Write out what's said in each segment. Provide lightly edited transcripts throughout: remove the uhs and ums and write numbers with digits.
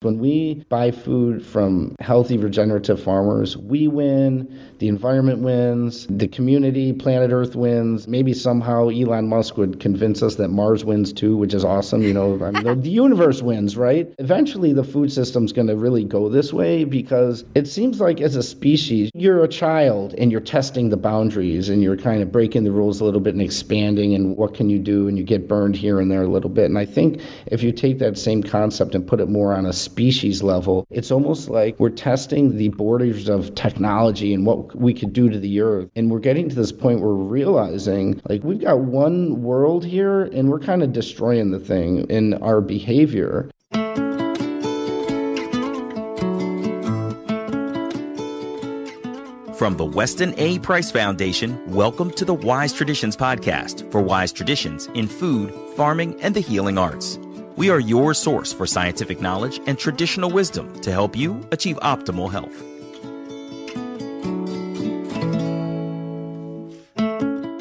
When we buy food from healthy regenerative farmers, we win, the environment wins, the community, planet Earth wins. Maybe somehow Elon Musk would convince us that Mars wins too, which is awesome. The universe wins, right? Eventually, the food system's going to really go this way because it seems like as a species, you're a child and you're testing the boundaries and you're kind of breaking the rules a little bit and expanding and what can you do, and you get burned here and there a little bit. And I think if you take that same concept and put it more on a species level, it's almost like we're testing the borders of technology and what we could do to the earth. And we're getting to this point where we're realizing like we've got one world here and we're kind of destroying the thing in our behavior. From the Weston A. Price Foundation, welcome to the Wise Traditions podcast for wise traditions in food, farming, and the healing arts. We are your source for scientific knowledge and traditional wisdom to help you achieve optimal health.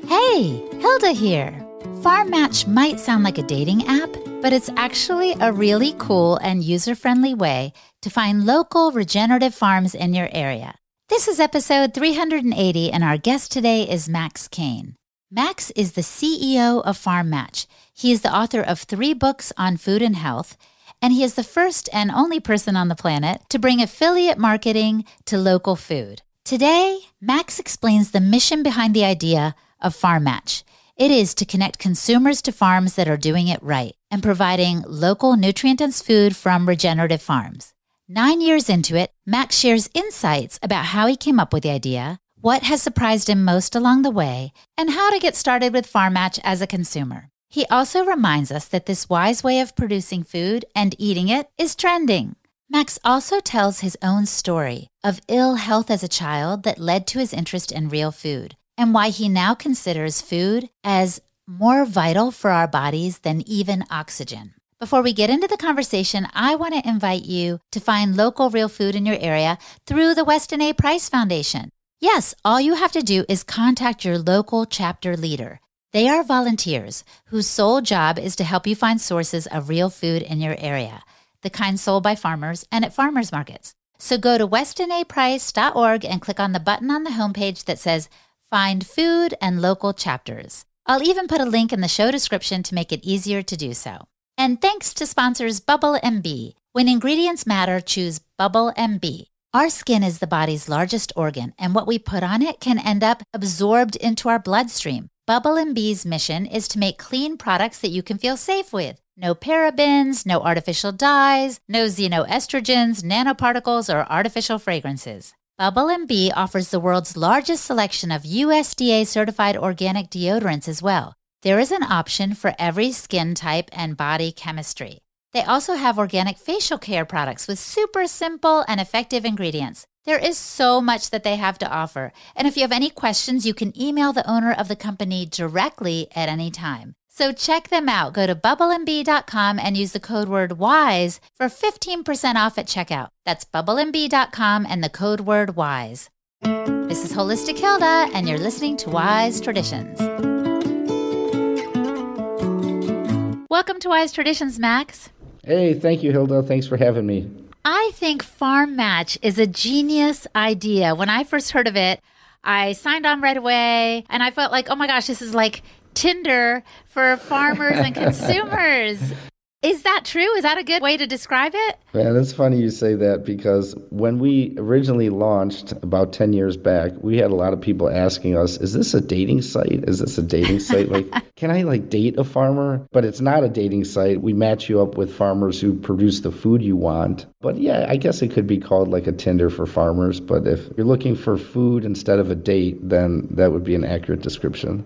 Hey, Hilda here. FarmMatch might sound like a dating app, but it's actually a really cool and user-friendly way to find local regenerative farms in your area. This is episode 380, and our guest today is Max Kane. Max is the CEO of FarmMatch. He is the author of 3 books on food and health, and he is the first and only person on the planet to bring affiliate marketing to local food. Today, Max explains the mission behind the idea of FarmMatch. It is to connect consumers to farms that are doing it right and providing local nutrient-dense food from regenerative farms. 9 years into it, Max shares insights about how he came up with the idea, what has surprised him most along the way, and how to get started with FarmMatch as a consumer. He also reminds us that this wise way of producing food and eating it is trending. Max also tells his own story of ill health as a child that led to his interest in real food, and why he now considers food as more vital for our bodies than even oxygen. Before we get into the conversation, I want to invite you to find local real food in your area through the Weston A. Price Foundation. Yes, all you have to do is contact your local chapter leader. They are volunteers whose sole job is to help you find sources of real food in your area, the kind sold by farmers and at farmers markets. So go to westonaprice.org and click on the button on the homepage that says Find Food and Local Chapters. I'll even put a link in the show description to make it easier to do so. And thanks to sponsors Bubble MB. When ingredients matter, choose Bubble MB. Our skin is the body's largest organ, and what we put on it can end up absorbed into our bloodstream. Bubble MB's mission is to make clean products that you can feel safe with. No parabens, no artificial dyes, no xenoestrogens, nanoparticles, or artificial fragrances. Bubble MB offers the world's largest selection of USDA-certified organic deodorants as well. There is an option for every skin type and body chemistry. They also have organic facial care products with super simple and effective ingredients. There is so much that they have to offer. And if you have any questions, you can email the owner of the company directly at any time. So check them out. Go to bubblemb.com and use the code word WISE for 15% off at checkout. That's bubblemb.com and the code word WISE. This is Holistic Hilda, and you're listening to Wise Traditions. Welcome to Wise Traditions, Max. Hey, thank you, Hilda. Thanks for having me. I think FarmMatch is a genius idea. When I first heard of it, I signed on right away, and I felt like, oh my gosh, this is like Tinder for farmers and consumers. Is that true? Is that a good way to describe it? Man, it's funny you say that because when we originally launched about 10 years back, we had a lot of people asking us, is this a dating site? Is this a dating site? Like, can I date a farmer? But it's not a dating site. We match you up with farmers who produce the food you want. But yeah, I guess it could be called like a Tinder for farmers. But if you're looking for food instead of a date, then that would be an accurate description.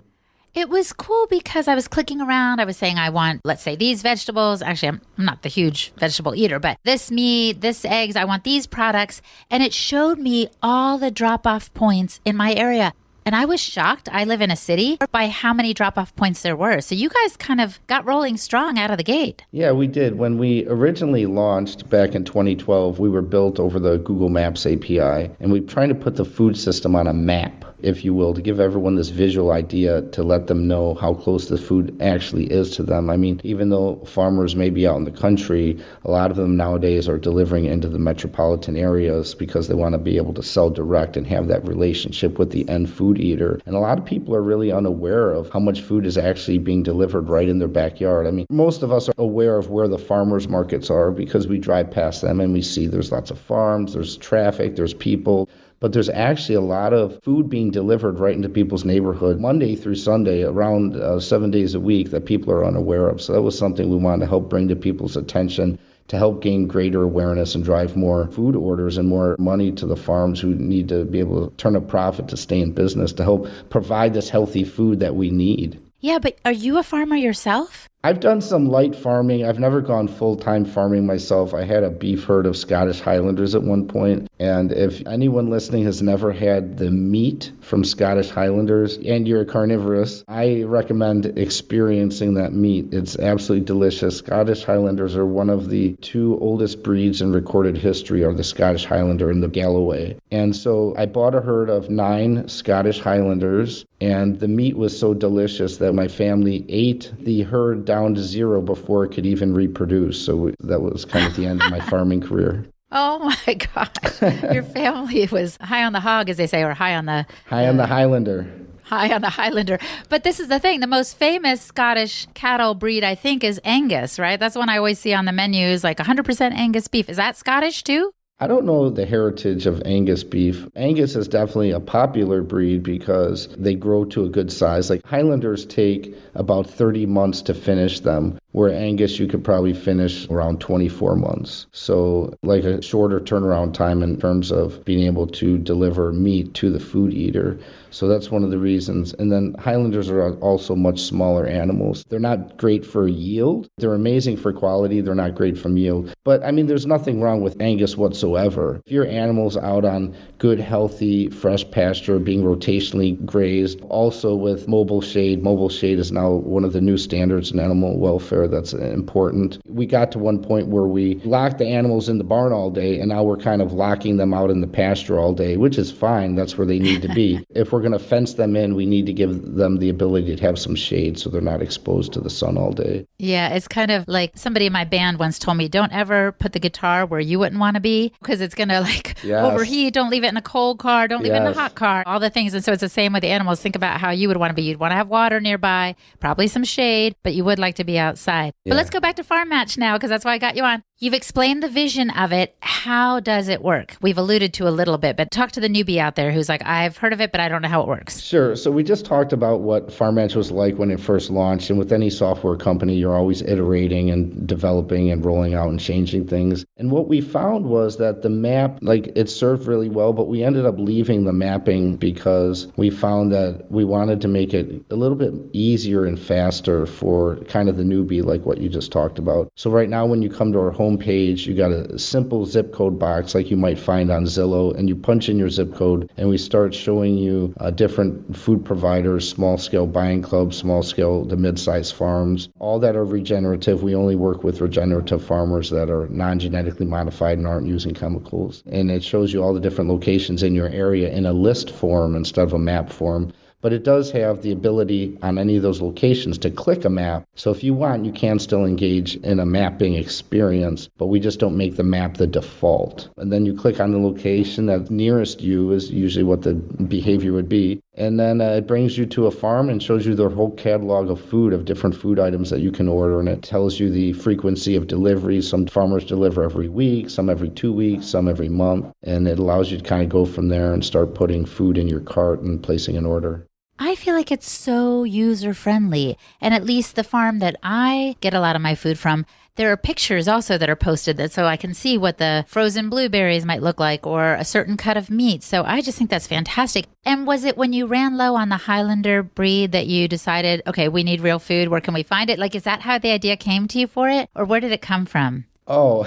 It was cool because I was clicking around. I was saying, I want, let's say, these vegetables. Actually, I'm not the huge vegetable eater, but this meat, this eggs, I want these products. And it showed me all the drop-off points in my area. And I was shocked. I live in a city by how many drop-off points there were. So you guys kind of got rolling strong out of the gate. Yeah, we did. When we originally launched back in 2012, we were built over the Google Maps API. And we were trying to put the food system on a map. if you will, to give everyone this visual idea to let them know how close the food actually is to them. I mean, even though farmers may be out in the country, a lot of them nowadays are delivering into the metropolitan areas because they want to be able to sell direct and have that relationship with the end food eater. And a lot of people are really unaware of how much food is actually being delivered right in their backyard. I mean, most of us are aware of where the farmers markets are because we drive past them and we see there's lots of farms, there's traffic, there's people. But there's actually a lot of food being delivered right into people's neighborhood Monday through Sunday, around 7 days a week, that people are unaware of. So that was something we wanted to help bring to people's attention, to help gain greater awareness and drive more food orders and more money to the farms who need to be able to turn a profit to stay in business, to help provide this healthy food that we need. Yeah, but are you a farmer yourself? I've done some light farming. I've never gone full-time farming myself. I had a beef herd of Scottish Highlanders at one point, and if anyone listening has never had the meat from Scottish Highlanders and you're carnivorous, I recommend experiencing that meat. It's absolutely delicious. Scottish Highlanders are one of the two oldest breeds in recorded history, are the Scottish Highlander and the Galloway. And so I bought a herd of 9 Scottish Highlanders, and the meat was so delicious that my family ate the herd down to 0 before it could even reproduce. So that was kind of the end of my farming career. Oh my gosh. Your family was high on the hog, as they say, or high on the Highlander. High on the Highlander. But this is the thing. The most famous Scottish cattle breed, I think, is Angus, right? That's one I always see on the menus, like 100% Angus beef. Is that Scottish too? I don't know the heritage of Angus beef. Angus is definitely a popular breed because they grow to a good size. Like Highlanders take about 30 months to finish them, where Angus you could probably finish around 24 months. So like a shorter turnaround time in terms of being able to deliver meat to the food eater. So that's one of the reasons. And then Highlanders are also much smaller animals. They're not great for yield. They're amazing for quality. They're not great from yield. But I mean, there's nothing wrong with Angus whatsoever. If your animal's out on good, healthy, fresh pasture, being rotationally grazed, also with mobile shade. Mobile shade is now one of the new standards in animal welfare that's important. We got to one point where we locked the animals in the barn all day, and now we're kind of locking them out in the pasture all day, which is fine. That's where they need to be. If we're going to fence them in, we need to give them the ability to have some shade so they're not exposed to the sun all day. Yeah, it's kind of like somebody in my band once told me, don't ever put the guitar where you wouldn't want to be because it's going to overheat. Don't leave it in a cold car. Don't leave it in a hot car. All the things. And so it's the same with the animals. Think about how you would want to be. You'd want to have water nearby, probably some shade, but you would like to be outside. Yeah. But let's go back to FarmMatch now because that's why I got you on. You've explained the vision of it. How does it work? We've alluded to a little bit, but talk to the newbie out there who's like, I've heard of it, but I don't know how it works. Sure. So we just talked about what FarmMatch was like when it first launched. And with any software company, you're always iterating and developing and rolling out and changing things. And what we found was that the map, it served really well, but we ended up leaving the mapping because we found that we wanted to make it a little bit easier and faster for kind of the newbie, like what you just talked about. So right now, when you come to our homepage, you got a simple zip code box like you might find on Zillow, and you punch in your zip code, and we start showing you different food providers, small-scale buying clubs, small-scale to mid-sized farms, all that are regenerative. We only work with regenerative farmers that are non-genetically modified and aren't using chemicals. And it shows you all the different locations in your area in a list form instead of a map form. But it does have the ability on any of those locations to click a map. So if you want, you can still engage in a mapping experience, but we just don't make the map the default. And then you click on the location that's nearest you is usually what the behavior would be. And then it brings you to a farm and shows you their whole catalog of food, of different food items that you can order. And it tells you the frequency of deliveries. Some farmers deliver every week, some every 2 weeks, some every month. And it allows you to kind of go from there and start putting food in your cart and placing an order. I feel like it's so user-friendly. And at least the farm that I get a lot of my food from, there are pictures also that are posted that so I can see what the frozen blueberries might look like or a certain cut of meat. So I just think that's fantastic. And was it when you ran low on the Highlander breed that you decided, okay, we need real food, where can we find it? Is that how the idea came to you for it? Or where did it come from? Oh,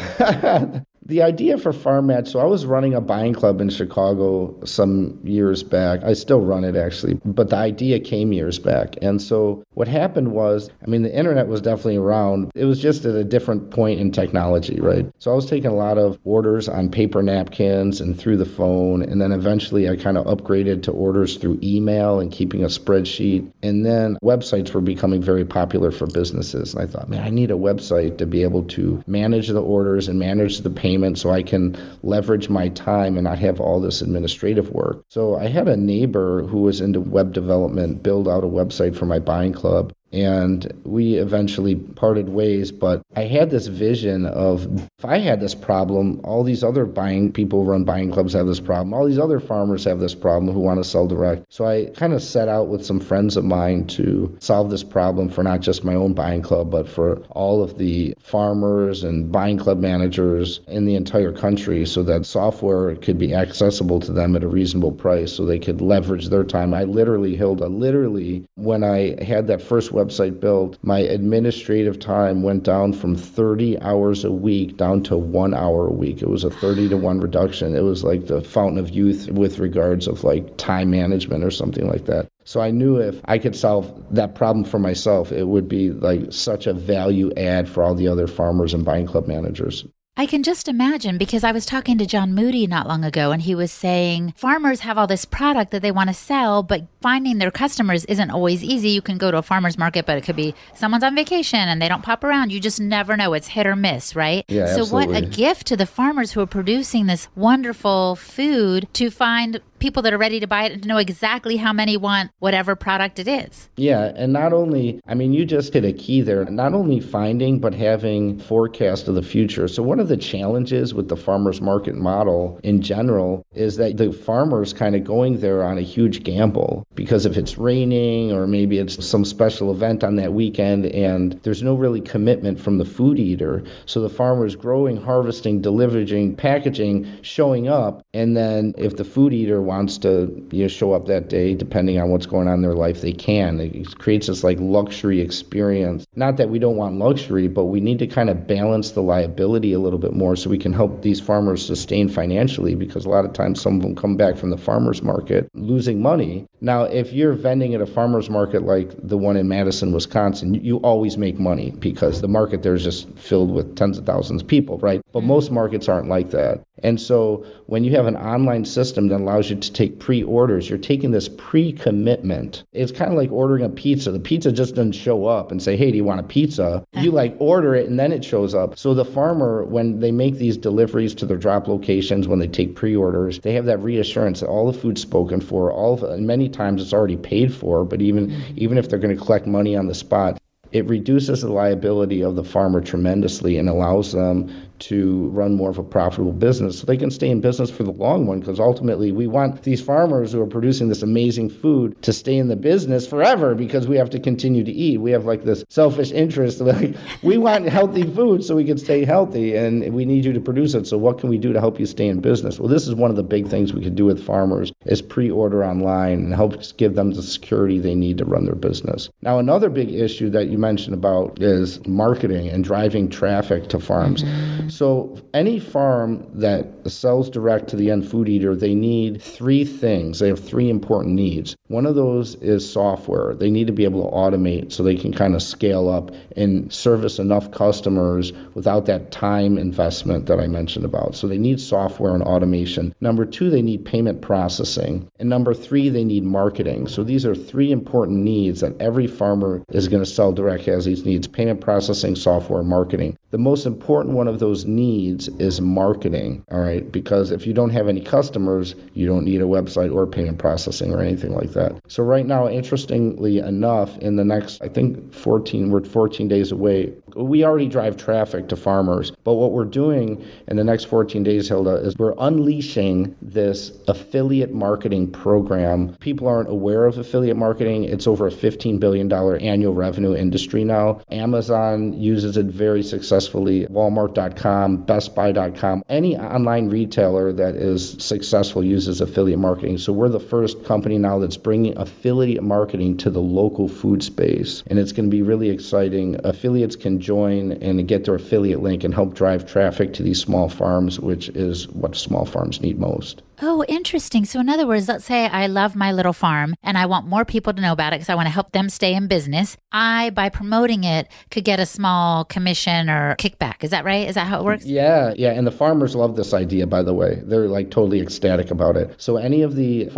The idea for FarmMatch, so I was running a buying club in Chicago some years back. I still run it actually, but the idea came years back. And so what happened was, the internet was definitely around. It was just at a different point in technology, right? So I was taking a lot of orders on paper napkins and through the phone. And then eventually I kind of upgraded to orders through email and keeping a spreadsheet. And then websites were becoming very popular for businesses. And I thought, man, I need a website to be able to manage the orders and manage the payments so I can leverage my time and not have all this administrative work. So I had a neighbor who was into web development build out a website for my buying club. And we eventually parted ways, but I had this vision of if I had this problem, all these other people who run buying clubs have this problem. All these other farmers have this problem who want to sell direct. So I kind of set out with some friends of mine to solve this problem for not just my own buying club, but for all of the farmers and buying club managers in the entire country so that software could be accessible to them at a reasonable price so they could leverage their time. Literally, when I had that first website built, my administrative time went down from 30 hours a week down to 1 hour a week. It was a 30-to-1 reduction. It was like the fountain of youth with regards of like time management or something like that. So I knew if I could solve that problem for myself, it would be like such a value add for all the other farmers and buying club managers. I can just imagine, because I was talking to John Moody not long ago, and he was saying farmers have all this product that they want to sell, but finding their customers isn't always easy. You can go to a farmer's market, but it could be someone's on vacation and they don't pop around. You just never know. It's hit or miss, right? Yeah, so absolutely. What a gift to the farmers who are producing this wonderful food to find people that are ready to buy it and to know exactly how many want whatever product it is. Yeah, and not only, you just hit a key there, not only finding, but having forecast of the future. So one of the challenges with the farmer's market model in general is that the farmer's kind of going there on a huge gamble, because if it's raining or maybe it's some special event on that weekend and there's no really commitment from the food eater. So the farmer's growing, harvesting, delivering, packaging, showing up, and then if the food eater wants to show up that day, depending on what's going on in their life, they can. It creates this like luxury experience. Not that we don't want luxury, but we need to kind of balance the liability a little bit more so we can help these farmers sustain financially, because a lot of times some of them come back from the farmer's market losing money. Now, if you're vending at a farmer's market like the one in Madison, Wisconsin, you always make money because the market there is just filled with tens of thousands of people, right? But most markets aren't like that. And so when you have an online system that allows you to take pre-orders, you're taking this pre-commitment. It's kind of like ordering a pizza. The pizza just doesn't show up and say, hey, do you want a pizza? You order it and then it shows up. So the farmer, when they make these deliveries to their drop locations, when they take pre-orders, they have that reassurance that all the food's spoken for, and many times it's already paid for, but even if they're going to collect money on the spot, it reduces the liability of the farmer tremendously and allows them to run more of a profitable business so they can stay in business for the long run, because ultimately we want these farmers who are producing this amazing food to stay in the business forever, because we have to continue to eat. We have like this selfish interest of like, we want healthy food so we can stay healthy, and we need you to produce it. So what can we do to help you stay in business? Well, this is one of the big things we could do with farmers is pre-order online and help give them the security they need to run their business. Now, another big issue that you mentioned about is marketing and driving traffic to farms. So any farm that sells direct to the end food eater, they need three things. They have three important needs. One of those is software. They need to be able to automate so they can kind of scale up and service enough customers without that time investment that I mentioned about. So they need software and automation. Number two, they need payment processing. And number three, they need marketing. So these are three important needs that every farmer is going to sell direct has these needs: payment processing, software, and marketing. The most important one of those needs is marketing, all right? Because if you don't have any customers, you don't need a website or payment processing or anything like that. So right now, interestingly enough, in the next, I think we're 14 days away, we already drive traffic to farmers. But what we're doing in the next 14 days, Hilda, is we're unleashing this affiliate marketing program. People aren't aware of affiliate marketing. It's over a $15 billion annual revenue industry now. Amazon uses it very successfully. Walmart.com, BestBuy.com, any online retailer that is successful uses affiliate marketing. So we're the first company now that's bringing affiliate marketing to the local food space. And it's going to be really exciting. Affiliates can join and get their affiliate link and help drive traffic to these small farms, which is what small farms need most. Oh, interesting. So in other words, let's say I love my little farm and I want more people to know about it because I want to help them stay in business. I, by promoting it, could get a small commission or kickback. Is that right? Is that how it works? Yeah. And the farmers love this idea, by the way. They're like totally ecstatic about it. So any of the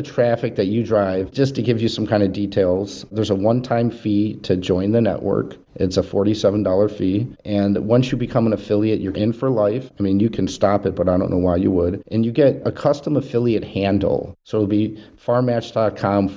traffic that you drive, just to give you some kind of details, there's a one-time fee to join the network. It's a $47 fee. And once you become an affiliate, you're in for life. I mean, you can stop it, but I don't know why you would. And you get a custom affiliate handle. So it'll be farmmatch.com/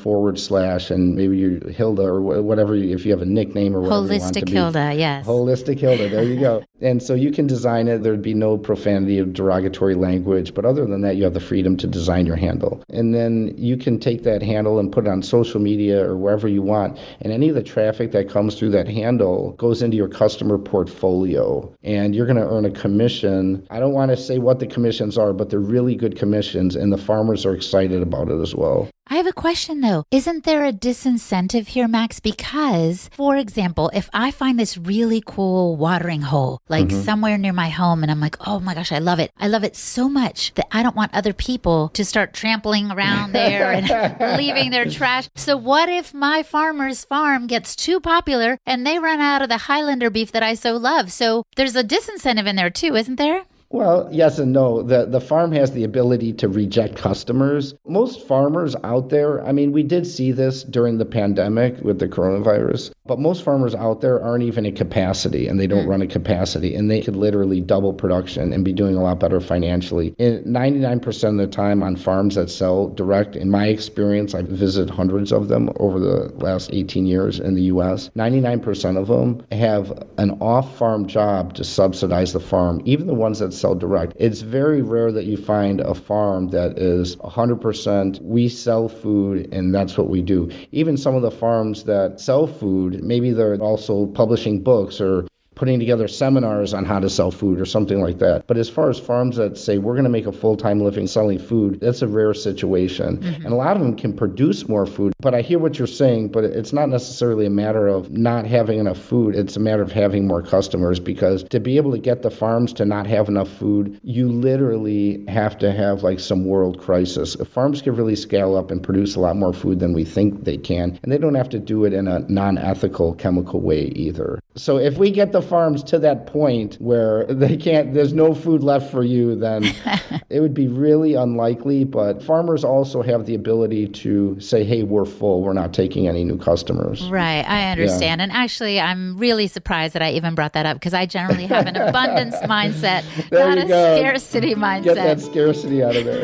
and maybe you're Hilda or whatever, if you have a nickname or whatever. Holistic Hilda, yes. Holistic Hilda, there you go. And so you can design it. There'd be no profanity or derogatory language. But other than that, you have the freedom to design your handle. And then you can take that handle and put it on social media or wherever you want. And any of the traffic that comes through that handle goes into your customer portfolio. And you're going to earn a commission. I don't want to say what the commissions are, but they're really good commissions. And the farmers are excited about it as well. I have a question though. Isn't there a disincentive here, Max? Because, for example, if I find this really cool watering hole, like somewhere near my home, and I'm like, oh my gosh, I love it. I love it so much that I don't want other people to start trampling around there and leaving their trash. So what if my farmer's farm gets too popular and they run out of the Highlander beef that I so love? So there's a disincentive in there too, isn't there? Well, yes and no. The farm has the ability to reject customers. Most farmers out there, I mean, we did see this during the pandemic with the coronavirus, but most farmers out there aren't even at capacity, and they don't run at capacity, and they could literally double production and be doing a lot better financially. And 99% of the time on farms that sell direct, in my experience, I've visited hundreds of them over the last 18 years in the U.S., 99% of them have an off-farm job to subsidize the farm, even the ones that sell direct. It's very rare that you find a farm that is 100% we sell food and that's what we do. Even some of the farms that sell food, maybe they're also publishing books or putting together seminars on how to sell food or something like that. But as far as farms that say, we're going to make a full-time living selling food, that's a rare situation. And a lot of them can produce more food. But I hear what you're saying, but it's not necessarily a matter of not having enough food. It's a matter of having more customers, because to be able to get the farms to not have enough food, you literally have to have like some world crisis. Farms can really scale up and produce a lot more food than we think they can. And they don't have to do it in a non-ethical chemical way either. So if we get the farms to that point where there's no food left for you, then it would be really unlikely. But farmers also have the ability to say, hey, we're full. We're not taking any new customers. Right. I understand. Yeah. And actually, I'm really surprised that I even brought that up, because I generally have an abundance mindset, not a scarcity mindset. Get that scarcity out of there.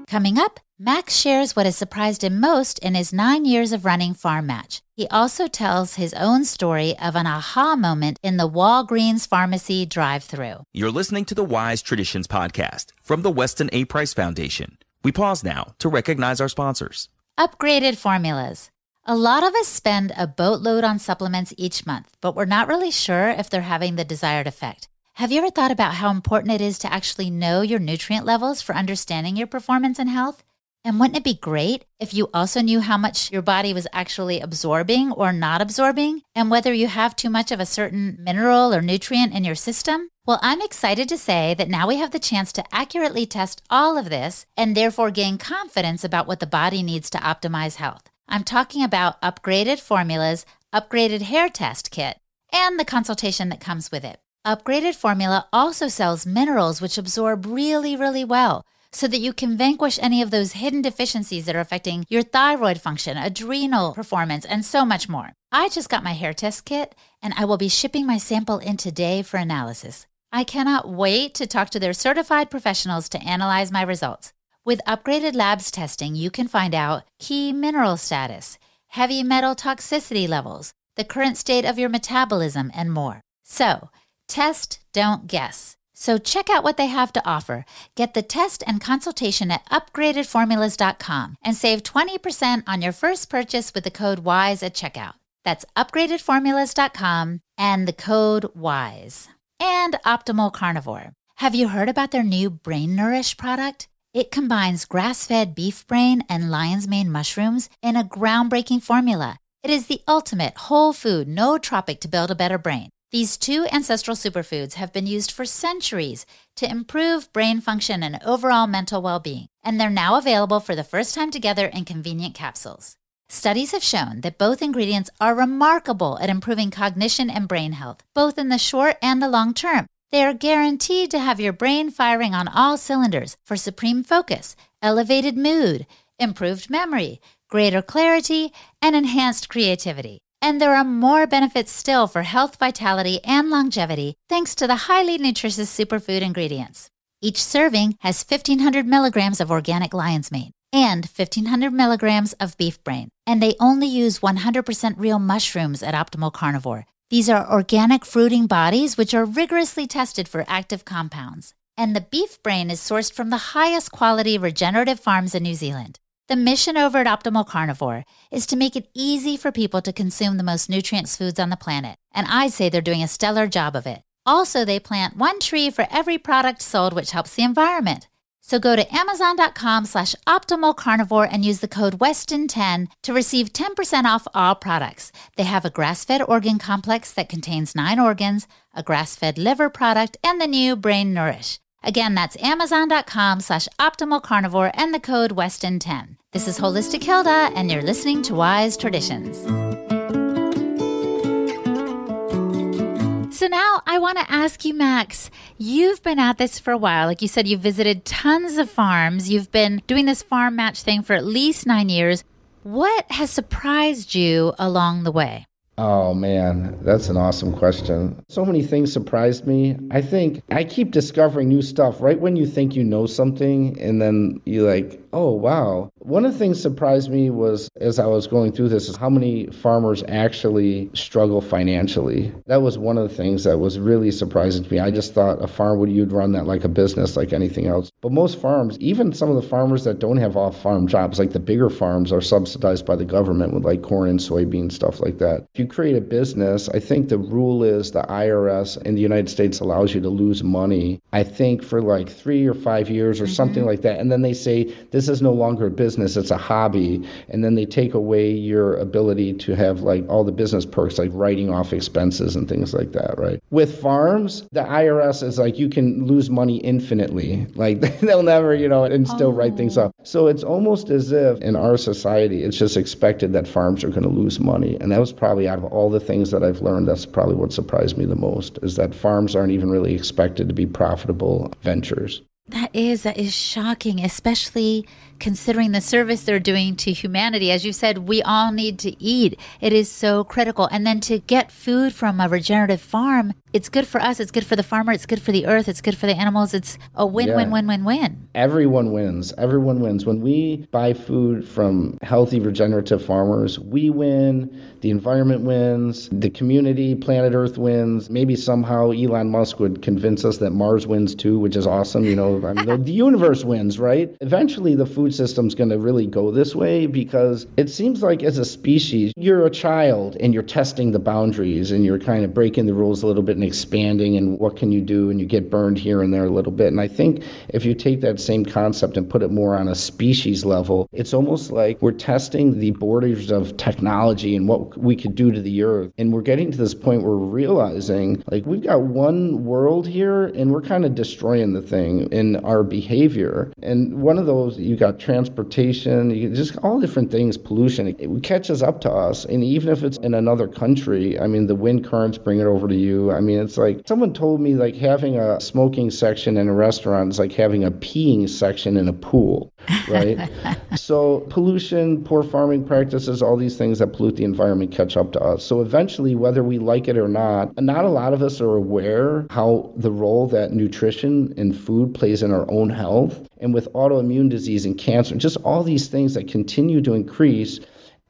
Coming up, Max shares what has surprised him most in his 9 years of running FarmMatch. He also tells his own story of an aha moment in the Walgreens pharmacy drive-thru. You're listening to the Wise Traditions podcast from the Weston A. Price Foundation. We pause now to recognize our sponsors. Upgraded formulas. A lot of us spend a boatload on supplements each month, but we're not really sure if they're having the desired effect. Have you ever thought about how important it is to actually know your nutrient levels for understanding your performance and health? And wouldn't it be great if you also knew how much your body was actually absorbing or not absorbing, and whether you have too much of a certain mineral or nutrient in your system? Well, I'm excited to say that now we have the chance to accurately test all of this and therefore gain confidence about what the body needs to optimize health. I'm talking about Upgraded Formula's Upgraded Hair Test Kit and the consultation that comes with it. Upgraded Formula also sells minerals which absorb really, really well, so that you can vanquish any of those hidden deficiencies that are affecting your thyroid function, adrenal performance, and so much more. I just got my hair test kit, and I will be shipping my sample in today for analysis. I cannot wait to talk to their certified professionals to analyze my results. With Upgraded Labs testing, you can find out key mineral status, heavy metal toxicity levels, the current state of your metabolism, and more. So, test, don't guess. So check out what they have to offer. Get the test and consultation at upgradedformulas.com and save 20% on your first purchase with the code WISE at checkout. That's upgradedformulas.com and the code WISE. And Optimal Carnivore. Have you heard about their new Brain Nourish product? It combines grass-fed beef brain and lion's mane mushrooms in a groundbreaking formula. It is the ultimate whole food, nootropic to build a better brain. These two ancestral superfoods have been used for centuries to improve brain function and overall mental well-being, and they're now available for the first time together in convenient capsules. Studies have shown that both ingredients are remarkable at improving cognition and brain health, both in the short and the long term. They are guaranteed to have your brain firing on all cylinders for supreme focus, elevated mood, improved memory, greater clarity, and enhanced creativity. And there are more benefits still for health, vitality, and longevity thanks to the highly nutritious superfood ingredients. Each serving has 1,500 milligrams of organic lion's mane and 1,500 milligrams of beef brain. And they only use 100% real mushrooms at Optimal Carnivore. These are organic fruiting bodies which are rigorously tested for active compounds. And the beef brain is sourced from the highest quality regenerative farms in New Zealand. The mission over at Optimal Carnivore is to make it easy for people to consume the most nutrient foods on the planet. And I'd say they're doing a stellar job of it. Also, they plant one tree for every product sold, which helps the environment. So go to Amazon.com/optimalcarnivore and use the code Weston10 to receive 10% off all products. They have a grass-fed organ complex that contains 9 organs, a grass-fed liver product, and the new Brain Nourish. Again, that's Amazon.com/optimalcarnivore and the code Weston10. This is Holistic Hilda, and you're listening to Wise Traditions. So now I want to ask you, Max, you've been at this for a while. Like you said, you've visited tons of farms. You've been doing this FarmMatch thing for at least 9 years. What has surprised you along the way? Oh man, that's an awesome question. So many things surprised me. I think I keep discovering new stuff right when you think you know something, and then you're like, oh wow. One of the things surprised me was, as I was going through this, is how many farmers actually struggle financially. That was one of the things that was really surprising to me. I just thought a farm you'd run that like a business, like anything else. But most farms, even some of the farmers that don't have off-farm jobs, like the bigger farms, are subsidized by the government with like corn and soybean, stuff like that. If you create a business, I think the rule is the IRS in the United States allows you to lose money, I think for like 3 or 5 years or something like that. And then they say, this is no longer a business, it's a hobby. And then they take away your ability to have like all the business perks, like writing off expenses and things like that, right? With farms, the IRS is like, you can lose money infinitely. Like they'll never, and still write things off. So it's almost as if in our society, it's just expected that farms are going to lose money. And that was probably, out of all the things that I've learned, that's probably what surprised me the most, is that farms aren't even really expected to be profitable ventures. That is shocking, especially considering the service they're doing to humanity. As you said, we all need to eat. It is so critical. And then to get food from a regenerative farm, it's good for us, it's good for the farmer, it's good for the earth, it's good for the animals. It's a win-win-win-win-win. Everyone wins. Everyone wins. When we buy food from healthy regenerative farmers, we win, the environment wins, the community, planet Earth wins. Maybe somehow Elon Musk would convince us that Mars wins too, which is awesome. The universe wins, right? Eventually the food system's going to really go this way, because it seems like as a species, you're a child and you're testing the boundaries and you're kind of breaking the rules a little bit and expanding, and what can you do, and you get burned here and there a little bit. And I think if you take that same concept and put it more on a species level, it's almost like we're testing the borders of technology and what we could do to the earth. And we're getting to this point where we're realizing like we've got one world here and we're kind of destroying the thing in our behavior. And one of those, you got transportation, just all different things, pollution, it catches up to us. And even if it's in another country, the wind currents bring it over to you. It's like someone told me like having a smoking section in a restaurant is like having a peeing section in a pool, right? So pollution, poor farming practices, all these things that pollute the environment catch up to us. So eventually, whether we like it or not a lot of us are aware how the role that nutrition and food plays in our own health. And with autoimmune disease and cancer, just all these things that continue to increase.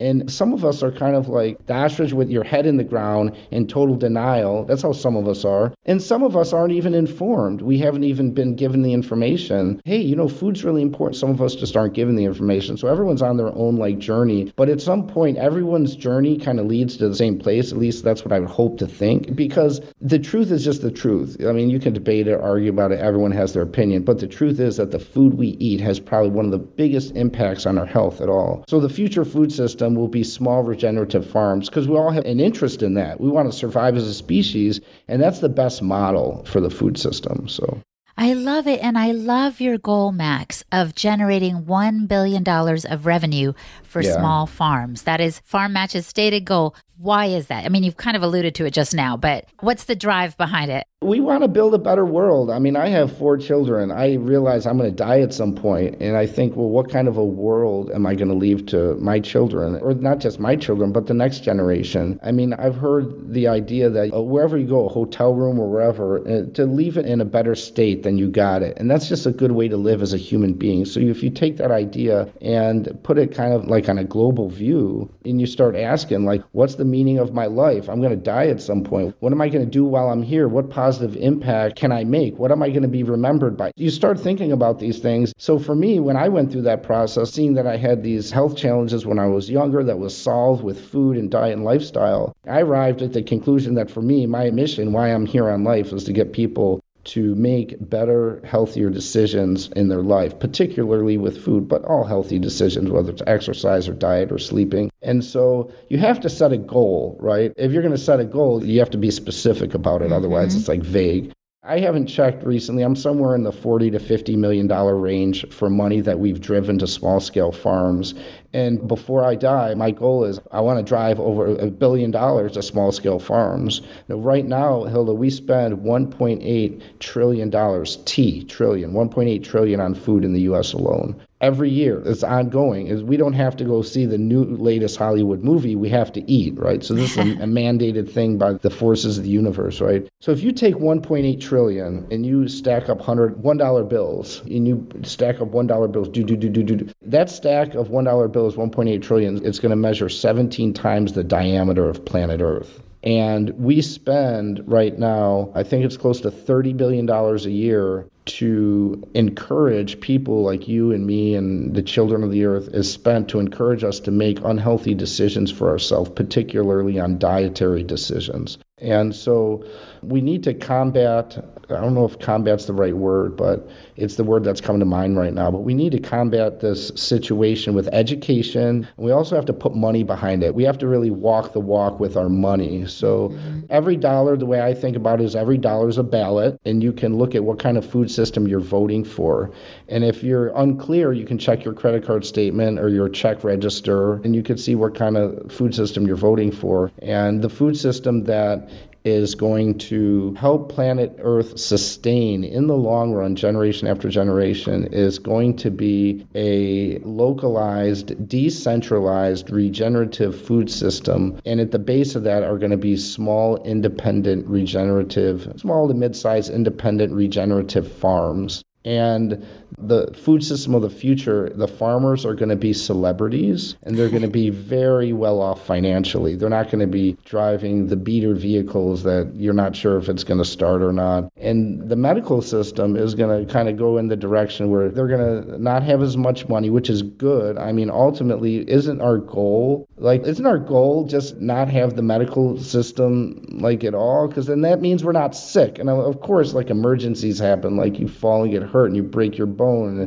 And some of us are kind of like the ostrich with your head in the ground in total denial. That's how some of us are. And some of us aren't even informed. We haven't even been given the information. Hey, food's really important. Some of us just aren't given the information. So everyone's on their own journey. But at some point, everyone's journey kind of leads to the same place. At least that's what I would hope to think, because the truth is just the truth. I mean, you can debate it, argue about it. Everyone has their opinion. But the truth is that the food we eat has probably one of the biggest impacts on our health at all. So the future food system will be small regenerative farms, because we all have an interest in that. We want to survive as a species, and that's the best model for the food system. So I love it. And I love your goal, Max, of generating $1 billion of revenue for small farms. That is FarmMatch's stated goal. Why is that? I mean, you've kind of alluded to it just now, but what's the drive behind it? We want to build a better world. I mean, I have 4 children. I realize I'm going to die at some point, and I think, well, what kind of a world am I going to leave to my children? Or not just my children, but the next generation. I mean, I've heard the idea that wherever you go, a hotel room or wherever, to leave it in a better state than you got it. And that's just a good way to live as a human being. So if you take that idea and put it kind of like on a global view, and you start asking, what's the meaning of my life? I'm going to die at some point. What am I going to do while I'm here? What positive impact can I make? What am I going to be remembered by? You start thinking about these things. So for me, when I went through that process, seeing that I had these health challenges when I was younger that was solved with food and diet and lifestyle, I arrived at the conclusion that for me, my mission, why I'm here on life, is to get people to make better, healthier decisions in their life, particularly with food, but all healthy decisions, whether it's exercise or diet or sleeping. And so you have to set a goal, right? If you're going to set a goal, you have to be specific about it. Otherwise, it's vague. I haven't checked recently. I'm somewhere in the $40 to $50 million range for money that we've driven to small-scale farms. And before I die, my goal is I want to drive over $1 billion to small-scale farms. Now, right now, Hilda, we spend $1.8 trillion, $1.8 trillion on food in the U.S. alone. Every year, it's ongoing. We don't have to go see the new latest Hollywood movie. We have to eat, right? So this is a mandated thing by the forces of the universe, right? So if you take $1.8 trillion and you stack up $1 bills, and you stack up $1 bills, that stack of $1 bills, 1.8 trillion, it's going to measure 17 times the diameter of planet Earth. And we spend right now, I think it's close to $30 billion a year to encourage people like you and me and the children of the earth is spent to encourage us to make unhealthy decisions for ourselves, particularly on dietary decisions. And so we need to combat, I don't know if combat's the right word, but it's the word that's coming to mind right now, but we need to combat this situation with education. We also have to put money behind it. We have to really walk the walk with our money. So every dollar, the way I think about it is every dollar is a ballot, and you can look at what kind of food system you're voting for. And if you're unclear, you can check your credit card statement or your check register, and you can see what kind of food system you're voting for. And the food system that is going to help planet Earth sustain in the long run, generation after generation, is going to be a localized, decentralized, regenerative food system. And at the base of that are going to be small, independent, small to mid-sized, independent, regenerative farms. And the food system of the future, the farmers are going to be celebrities, and they're going to be very well off financially. They're not going to be driving the beater vehicles that you're not sure if it's going to start or not. And the medical system is going to kind of go in the direction where they're going to not have as much money, which is good. I mean, ultimately, isn't our goal just not have the medical system at all? Because then that means we're not sick. And of course, emergencies happen, you fall and get hurt and you break your bone.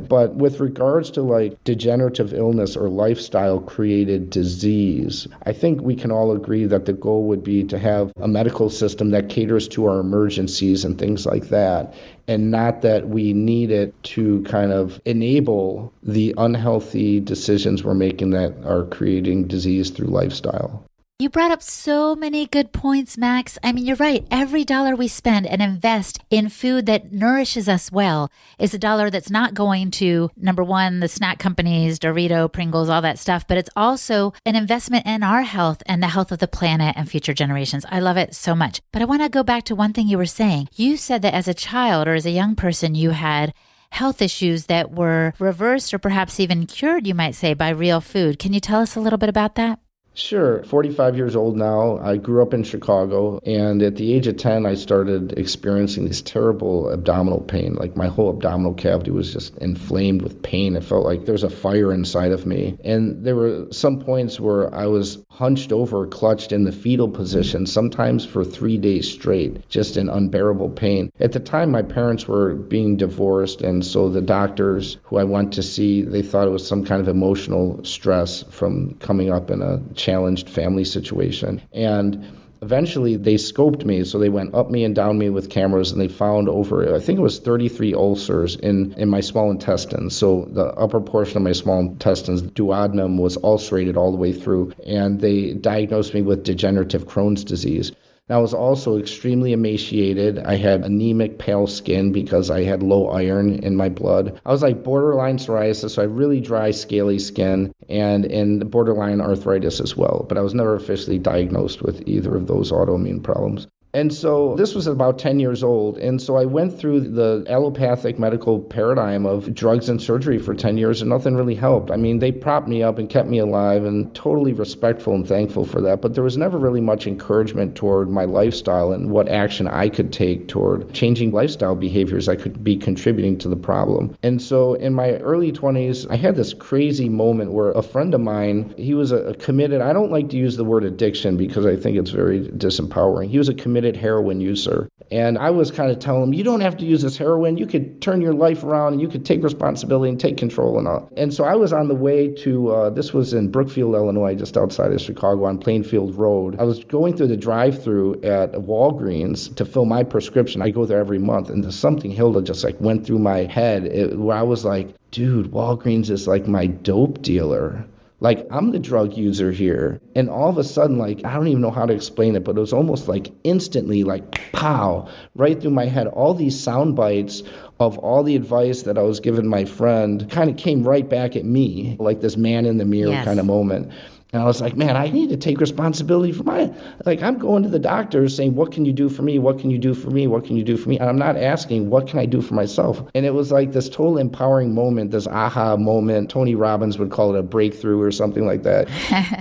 But with regards to degenerative illness or lifestyle created disease, I think we can all agree that the goal would be to have a medical system that caters to our emergencies and things like that, and not that we need it to kind of enable the unhealthy decisions we're making that are creating disease through lifestyle. You brought up so many good points, Max. I mean, you're right. Every dollar we spend and invest in food that nourishes us well is a dollar that's not going to, number one, the snack companies, Dorito, Pringles, all that stuff, but it's also an investment in our health and the health of the planet and future generations. I love it so much. But I want to go back to one thing you were saying. You said that as a child or as a young person, you had health issues that were reversed or perhaps even cured, you might say, by real food. Can you tell us a little bit about that? Sure. 45 years old now. I grew up in Chicago, and at the age of 10, I started experiencing this terrible abdominal pain. Like my whole abdominal cavity was just inflamed with pain. It felt like there was a fire inside of me. And there were some points where I was hunched over, clutched in the fetal position, sometimes for 3 days straight, just in unbearable pain. At the time, my parents were being divorced, and so the doctors who I went to see, they thought it was some kind of emotional stress from coming up in a challenged family situation. And eventually they scoped me, so they went up me and down me with cameras, and they found over, I think it was 33 ulcers in my small intestines. So the upper portion of my small intestines, duodenum, was ulcerated all the way through, and they diagnosed me with degenerative Crohn's disease. I was also extremely emaciated. I had anemic, pale skin because I had low iron in my blood. I was like borderline psoriasis, so I had really dry, scaly skin, and borderline arthritis as well. But I was never officially diagnosed with either of those autoimmune problems. And so this was about 10 years old. And so I went through the allopathic medical paradigm of drugs and surgery for 10 years, and nothing really helped. I mean, they propped me up and kept me alive, and totally respectful and thankful for that. But there was never really much encouragement toward my lifestyle and what action I could take toward changing lifestyle behaviors that could be contributing to the problem. And so in my early 20s, I had this crazy moment where a friend of mine, he was a committed, I don't like to use the word addiction because I think it's very disempowering. He was a committed heroin user. And I was kind of telling him, you don't have to use this heroin. You could turn your life around, and you could take responsibility and take control and all. And so I was on the way to, this was in Brookfield, Illinois, just outside of Chicago on Plainfield Road. I was going through the drive-through at Walgreens to fill my prescription. I go there every month. And there's something, Hilda, just like went through my head where I was like, dude, Walgreens is like my dope dealer. Like, I'm the drug user here. And all of a sudden, like, I don't even know how to explain it, but it was almost like instantly, like, pow, right through my head. All these sound bites of all the advice that I was giving my friend kind of came right back at me, like this man in the mirror kind of moment. And I was like, man, I need to take responsibility for I'm going to the doctor saying, what can you do for me? What can you do for me? What can you do for me? And I'm not asking, what can I do for myself? And it was like this total empowering moment, this aha moment. Tony Robbins would call it a breakthrough or something like that.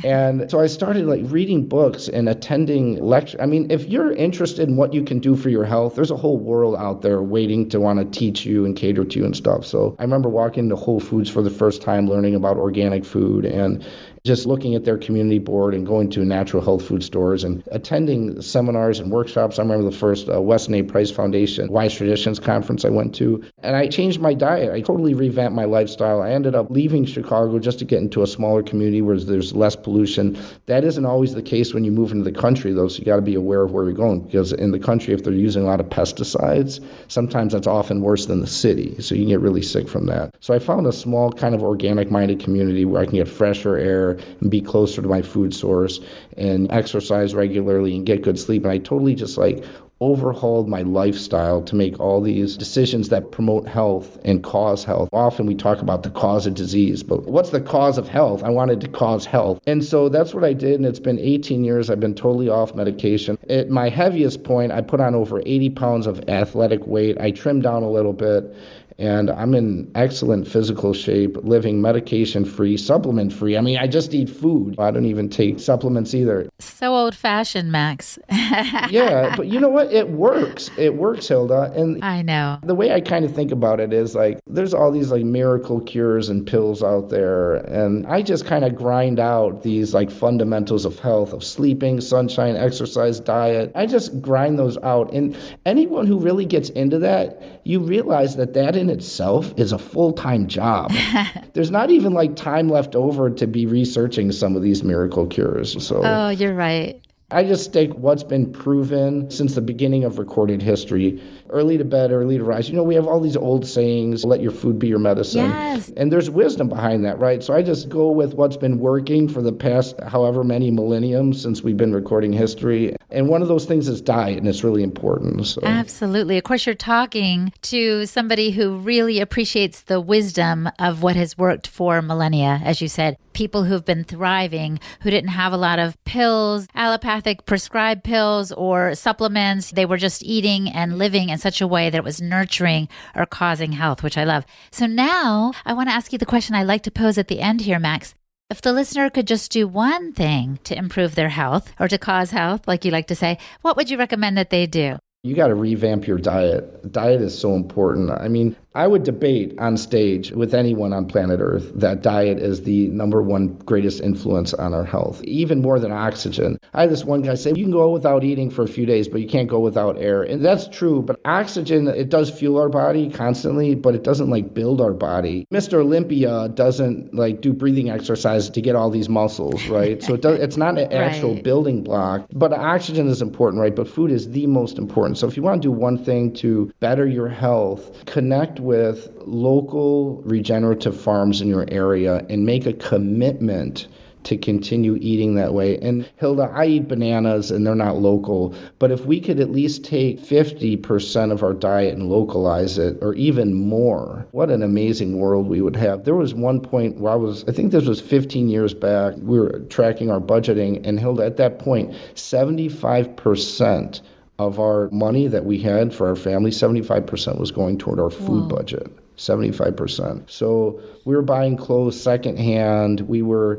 And so I started like reading books and attending lectures. I mean, if you're interested in what you can do for your health, there's a whole world out there waiting to want to teach you and cater to you and stuff. So I remember walking into Whole Foods for the first time, learning about organic food and just looking at their community board and going to natural health food stores and attending seminars and workshops. I remember the first Weston A. Price Foundation Wise Traditions conference I went to. And I changed my diet. I totally revamped my lifestyle. I ended up leaving Chicago just to get into a smaller community where there's less pollution. That isn't always the case when you move into the country, though, so you got to be aware of where you're going. Because in the country, if they're using a lot of pesticides, sometimes that's often worse than the city. So you can get really sick from that. So I found a small kind of organic-minded community where I can get fresher air and be closer to my food source and exercise regularly and get good sleep. And I totally just like overhauled my lifestyle to make all these decisions that promote health and cause health. Often we talk about the cause of disease, but what's the cause of health? I wanted to cause health. And so that's what I did, and it's been 18 years. I've been totally off medication. At my heaviest point, I put on over 80 pounds of athletic weight. I trimmed down a little bit. And I'm in excellent physical shape, living medication-free, supplement-free. I mean, I just eat food. I don't even take supplements either. So old-fashioned, Max. Yeah, but you know what? It works. It works, Hilda. And I know. The way I kind of think about it is like, there's all these like miracle cures and pills out there. And I just kind of grind out these like fundamentals of health, of sleeping, sunshine, exercise, diet. I just grind those out. And anyone who really gets into that, you realize that in itself is a full-time job. There's not even like time left over to be researching some of these miracle cures. So oh, you're right. I just take what's been proven since the beginning of recorded history. Early to bed, early to rise. You know, we have all these old sayings, let your food be your medicine. Yes. And there's wisdom behind that, right? So I just go with what's been working for the past however many millenniums since we've been recording history. And one of those things is diet, and it's really important. So. Absolutely. Of course, you're talking to somebody who really appreciates the wisdom of what has worked for millennia, as you said. People who've been thriving, who didn't have a lot of pills, allopathic prescribed pills or supplements. They were just eating and living in such a way that it was nurturing or causing health, which I love. So now I want to ask you the question I like to pose at the end here, Max. If the listener could just do one thing to improve their health or to cause health, like you like to say, what would you recommend that they do? You got to revamp your diet. Diet is so important. I mean, I would debate on stage with anyone on planet Earth that diet is the number one greatest influence on our health, even more than oxygen. I had this one guy say, you can go without eating for a few days, but you can't go without air. And that's true, but oxygen, it does fuel our body constantly, but it doesn't build our body. Mr. Olympia doesn't do breathing exercises to get all these muscles, right? So it's not an actual building block, but oxygen is important, right? But food is the most important. So if you want to do one thing to better your health, connect with local regenerative farms in your area and make a commitment to continue eating that way. And Hilda, I eat bananas and they're not local, but if we could at least take 50% of our diet and localize it, or even more, what an amazing world we would have. There was one point where I think this was 15 years back, we were tracking our budgeting, and Hilda, at that point, 75% of our money that we had for our family, 75% was going toward our food budget. 75%. So we were buying clothes secondhand. I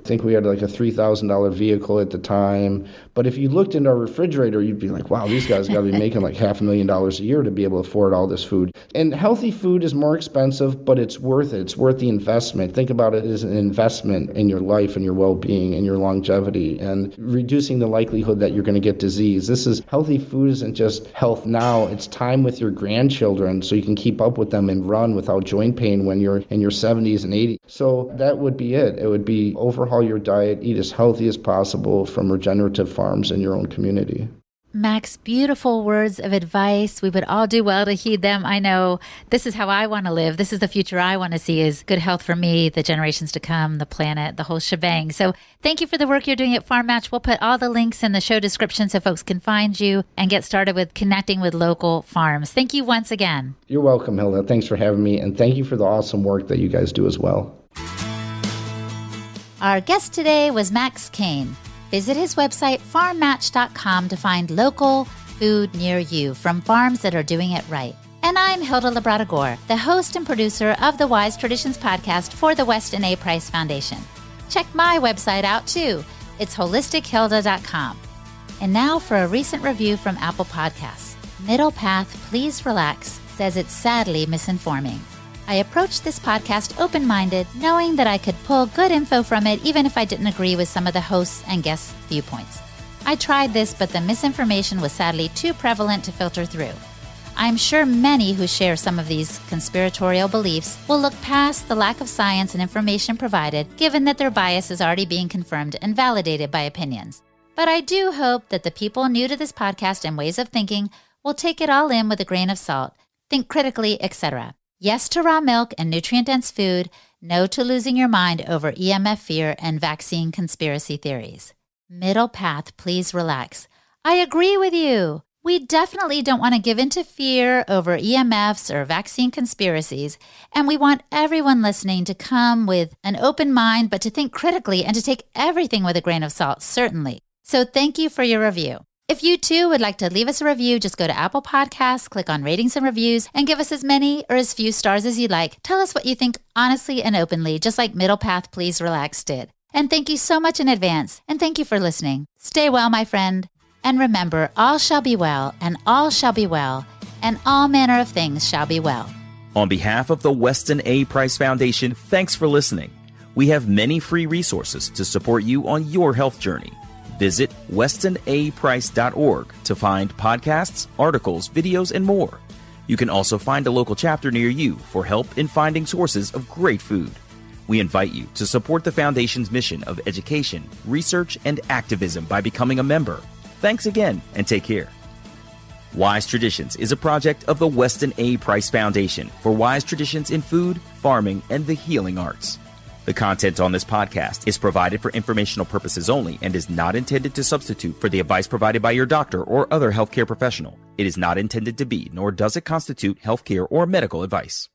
think we had a $3,000 vehicle at the time. But if you looked into our refrigerator, you'd be like, wow, these guys got to be making $500,000 a year to be able to afford all this food. And healthy food is more expensive, but it's worth it. It's worth the investment. Think about it as an investment in your life and your well-being and your longevity and reducing the likelihood that you're going to get disease. Healthy food isn't just health now. It's time with your grandchildren so you can keep up with them and run without joint pain when you're in your 70s and 80s. So that would be it. It would be overhaul your diet, eat as healthy as possible from regenerative farms in your own community. Max, beautiful words of advice. We would all do well to heed them. I know this is how I want to live. This is the future I want to see, is good health for me, the generations to come, the planet, the whole shebang. So thank you for the work you're doing at FarmMatch. We'll put all the links in the show description so folks can find you and get started with connecting with local farms. Thank you once again. You're welcome, Hilda. Thanks for having me. And thank you for the awesome work that you guys do as well. Our guest today was Max Kane. Visit his website, farmmatch.com, to find local food near you from farms that are doing it right. And I'm Hilda Labrador, the host and producer of the Wise Traditions podcast for the Weston A. Price Foundation. Check my website out too. It's holistichilda.com. And now for a recent review from Apple Podcasts. Middle Path, Please Relax says it's sadly misinforming. I approached this podcast open-minded, knowing that I could pull good info from it even if I didn't agree with some of the hosts' and guests' viewpoints. I tried this, but the misinformation was sadly too prevalent to filter through. I'm sure many who share some of these conspiratorial beliefs will look past the lack of science and information provided, given that their bias is already being confirmed and validated by opinions. But I do hope that the people new to this podcast and ways of thinking will take it all in with a grain of salt, think critically, etc. Yes to raw milk and nutrient-dense food. No to losing your mind over EMF fear and vaccine conspiracy theories. Middle path, please relax. I agree with you. We definitely don't want to give in to fear over EMFs or vaccine conspiracies, and we want everyone listening to come with an open mind, but to think critically and to take everything with a grain of salt, certainly. So thank you for your review. If you too would like to leave us a review, just go to Apple Podcasts, click on Ratings and Reviews, and give us as many or as few stars as you'd like. Tell us what you think honestly and openly, just like Middle Path Please Relax did. And thank you so much in advance, and thank you for listening. Stay well, my friend. And remember, all shall be well, and all shall be well, and all manner of things shall be well. On behalf of the Weston A. Price Foundation, thanks for listening. We have many free resources to support you on your health journey. Visit westonaprice.org to find podcasts, articles, videos, and more. You can also find a local chapter near you for help in finding sources of great food. We invite you to support the Foundation's mission of education, research, and activism by becoming a member. Thanks again, and take care. Wise Traditions is a project of the Weston A. Price Foundation for wise traditions in food, farming, and the healing arts. The content on this podcast is provided for informational purposes only and is not intended to substitute for the advice provided by your doctor or other healthcare professional. It is not intended to be, nor does it constitute healthcare or medical advice.